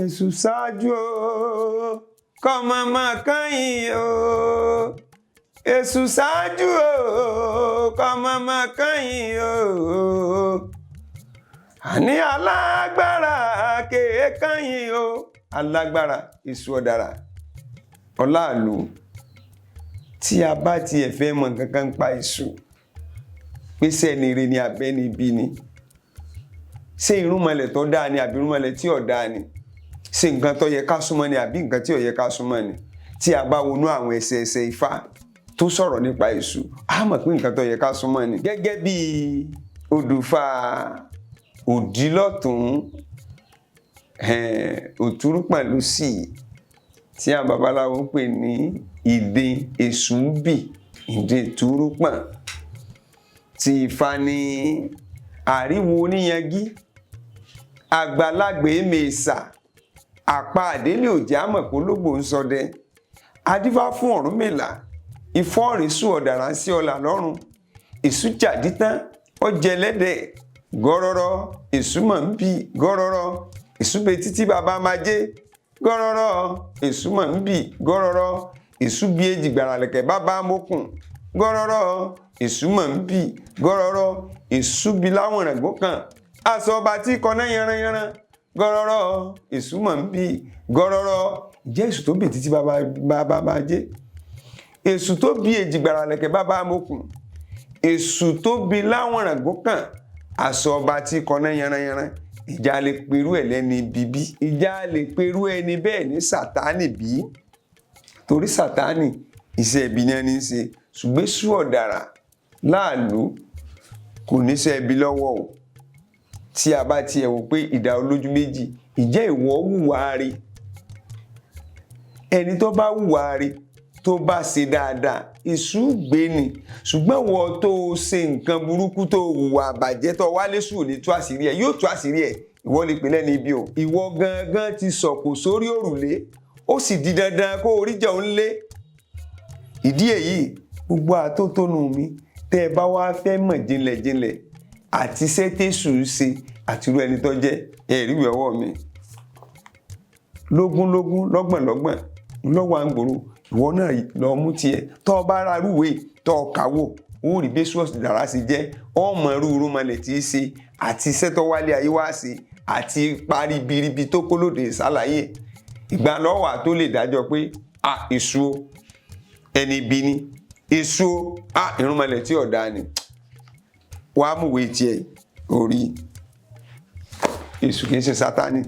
Èṣù ṣáájú o, kọ́mọ máa kẹ́yìn o. Èṣù ṣáájú o, kọ́mọ máa kẹ́yìn o. Àní alágbára kèé kẹ́yìn o. Alágbára èṣù ọ̀dàrà ọláàlú. Tí a bá tiẹ̀ fẹ́ mọ nǹkan kan pa èṣù, pé sẹ́ni ire ni àbẹ́ni ibi ni, ṣé irúnmọlẹ̀ tó dáa ni àbí irúnmọlẹ̀ tí ò dáa ni, ṣé nǹkan tó yẹ ká súnmọ́ ni àbí nǹkan tí ò yẹ ká súnmọ́ ni. Tí a bá wọnú àwọn ẹsẹ̀ Ifá tó sọ̀rọ̀ nípa èṣù, a mọ̀ pé nǹkan tó yẹ ká súnmọ́ ni. Gẹ́gẹ́ bí odùfà òdìlọ́tún òtúrúpọ̀n lósì tí àwọn babaláwo ń pè ní ìdin èṣùbì, ìdin túrúpọ̀n, tí Ifá ní àríwo oníyangí, àgbàlagbè mèsà, àpá àdélé òjá mọ̀ pé ológbò ń ṣọdẹ. Adífá fún Ọ̀rúnmìlà, Ifá ọ̀rẹ́sù ọ̀dàrà sí ọlà lọ́rùn. Èṣù jàdí tán ó jẹ ẹlẹ́dẹ̀ gọ́rọ́rọ́, èṣù mọ̀ ń bì gọ́rọ́rọ́. Èṣù bẹ títí bàbá máa jẹ́ gọ́rọ́rọ́, èṣù mọ̀ ń bì gọ́rọ́rọ́. Èṣù bí èjì gbàràlẹ̀kẹ̀ bàbá mókùn gọ́rọ́rọ́, èṣù mọ̀ ń bì gọ́rọ́rọ́. Èṣù bí láwọn ìràngún kan, aṣọ ọba tí kọ́ná yanranyanran gọ́rọ́rọ́, èṣù mọ̀ ń bì gọ́rọ́rọ́. Jẹ́ èṣù tó bì títí bàbá máa jẹ́. Èṣù tó bí èjì gbàràlẹ̀kẹ̀ bàbá mókùn, èṣù tó bí láwọn ìràngún kan, aṣọ ọba tí kọ́ná yanranyanran. Ìjà lè perú ẹ̀ lẹ́ni bíbí, ìjà lè perú ẹni bẹ́ẹ̀ ní Sátánì bí, torí Sátánì iṣẹ́ ibi ni ẹni ń ṣe, ṣùgbọ́n èṣù ọ̀dàrà láàlú kò níṣẹ́ ibi lọ́wọ́ o. Tí a bá tiẹ̀ wò pé ìdá olójú méjì, ìjẹ́ ìwọ hùwà rí, ẹni tó bá hùwà rí tó bá ṣe dáadáa, èṣù gbé ni. Ṣùgbọ́n wọ́n tó ṣe nǹkan burúkú tó hùwà àbàjẹ́ tó wálé sùn ní tú àṣírí ẹ̀, yóò tú àṣírí ẹ̀, ìwọ lè pè lẹ́ni ibi o. Ìwọ gangan ti sọ̀kò sórí òrùlé, ó sì di dandan kó orí jẹ́ òun lé. Ìdí èyí, gbogbo àtótónu mi, tẹ́ ẹ bá wá fẹ́ mọ̀ jinlẹ̀jinlẹ̀ àti iṣẹ́ tèṣù ṣe àti irú ẹni tó jẹ́, ẹ̀rí ìwé ọwọ́ mi. Lógúnlógún, lọ́gbọ̀nlọ́gbọ̀n lọ́wọ́ à ń gbòòrò, ìwọ náà lọ mú tiẹ̀. Tọ́ ọ bá ra rúwé tọ́ ọ kàwò, ó rí bí èṣù ọ̀dàrà ṣe jẹ́, ọmọ irúnmọlẹ̀ tí í ṣe àti iṣẹ́ tó wálé ayé wá ṣe àti parí biribi tó kó lóde ìsàlàyé. Ìgbà lọ́wọ́ tó lè dájọ́ pé èṣù ẹni ibi ni, èṣù irúnmọlẹ̀ tí ọ̀dà ni. Wàá múwèé tiẹ̀ orí. Èṣù kìí ṣe Sátánì.